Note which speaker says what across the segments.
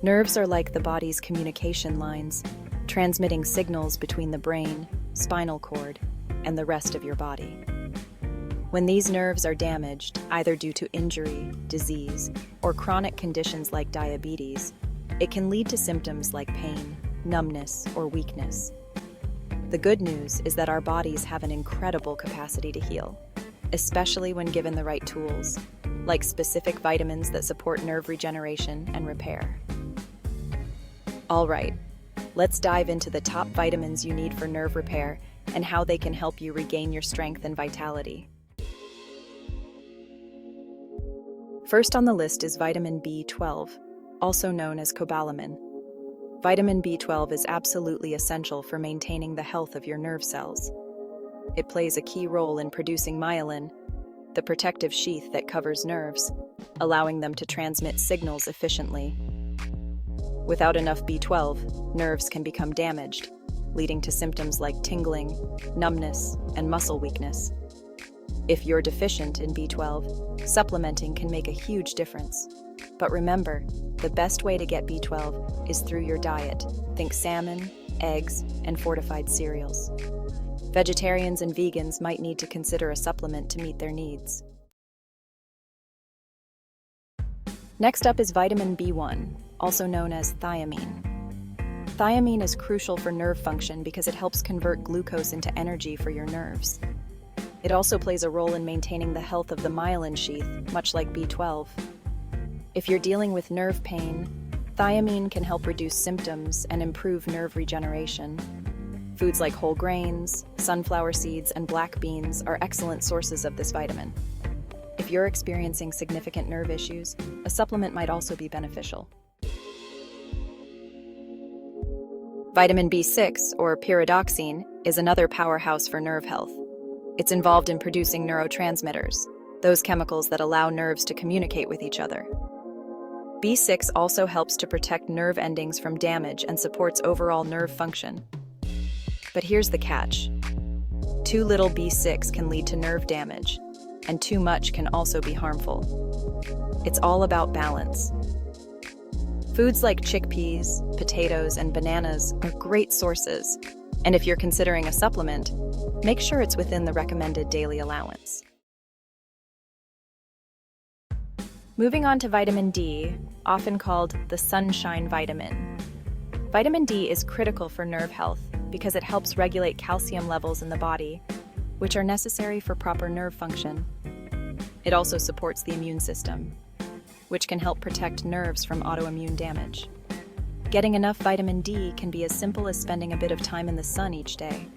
Speaker 1: Nerves are like the body's communication lines, transmitting signals between the brain, spinal cord, and the rest of your body. When these nerves are damaged, either due to injury, disease, or chronic conditions like diabetes, it can lead to symptoms like pain, numbness, or weakness. The good news is that our bodies have an incredible capacity to heal, especially when given the right tools, like specific vitamins that support nerve regeneration and repair. All right, let's dive into the top vitamins you need for nerve repair and how they can help you regain your strength and vitality. First on the list is vitamin B12, also known as cobalamin. Vitamin B12 is absolutely essential for maintaining the health of your nerve cells. It plays a key role in producing myelin, the protective sheath that covers nerves, allowing them to transmit signals efficiently. Without enough B12, nerves can become damaged, leading to symptoms like tingling, numbness, and muscle weakness. If you're deficient in B12, supplementing can make a huge difference. But remember, the best way to get B12 is through your diet. Think salmon, eggs, and fortified cereals. Vegetarians and vegans might need to consider a supplement to meet their needs. Next up is vitamin B1, also known as thiamine. Thiamine is crucial for nerve function because it helps convert glucose into energy for your nerves. It also plays a role in maintaining the health of the myelin sheath, much like B12. If you're dealing with nerve pain, thiamine can help reduce symptoms and improve nerve regeneration. Foods like whole grains, sunflower seeds, and black beans are excellent sources of this vitamin. If you're experiencing significant nerve issues, a supplement might also be beneficial. Vitamin B6, or pyridoxine, is another powerhouse for nerve health. It's involved in producing neurotransmitters, those chemicals that allow nerves to communicate with each other. B6 also helps to protect nerve endings from damage and supports overall nerve function. But here's the catch. Too little B6 can lead to nerve damage, and too much can also be harmful. It's all about balance. Foods like chickpeas, potatoes, and bananas are great sources, and if you're considering a supplement, make sure it's within the recommended daily allowance. Moving on to vitamin D, often called the sunshine vitamin. Vitamin D is critical for nerve health because it helps regulate calcium levels in the body, which are necessary for proper nerve function. It also supports the immune system, which can help protect nerves from autoimmune damage. Getting enough vitamin D can be as simple as spending a bit of time in the sun each day.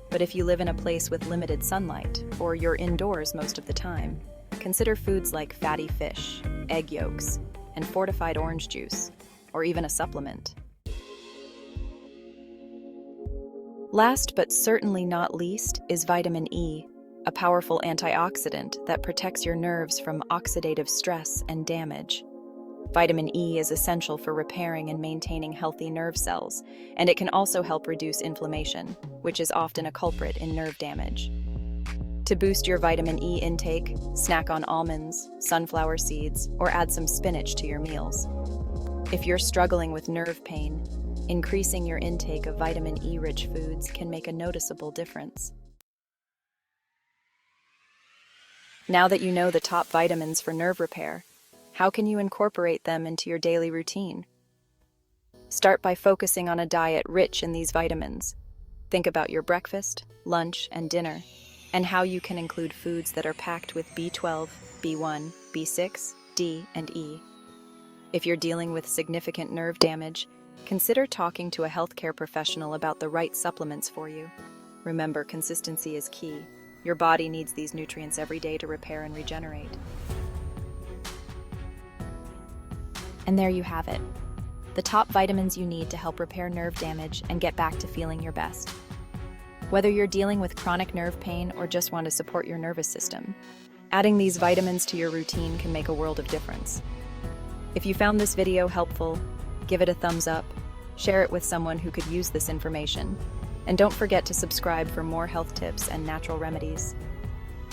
Speaker 1: But if you live in a place with limited sunlight, or you're indoors most of the time, consider foods like fatty fish, egg yolks, and fortified orange juice, or even a supplement. Last but certainly not least is vitamin E, a powerful antioxidant that protects your nerves from oxidative stress and damage. Vitamin E is essential for repairing and maintaining healthy nerve cells, and it can also help reduce inflammation, which is often a culprit in nerve damage. To boost your vitamin E intake, snack on almonds, sunflower seeds, or add some spinach to your meals. If you're struggling with nerve pain, increasing your intake of vitamin E-rich foods can make a noticeable difference. Now that you know the top vitamins for nerve repair, how can you incorporate them into your daily routine? Start by focusing on a diet rich in these vitamins. Think about your breakfast, lunch, and dinner, and how you can include foods that are packed with B12, B1, B6, D, and E. If you're dealing with significant nerve damage, consider talking to a healthcare professional about the right supplements for you. Remember, consistency is key. Your body needs these nutrients every day to repair and regenerate. And there you have it. The top vitamins you need to help repair nerve damage and get back to feeling your best. Whether you're dealing with chronic nerve pain or just want to support your nervous system, adding these vitamins to your routine can make a world of difference. If you found this video helpful, give it a thumbs up, share it with someone who could use this information, and don't forget to subscribe for more health tips and natural remedies.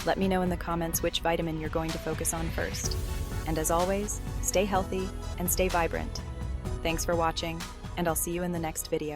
Speaker 1: Let me know in the comments which vitamin you're going to focus on first. And as always, stay healthy and stay vibrant. Thanks for watching, and I'll see you in the next video.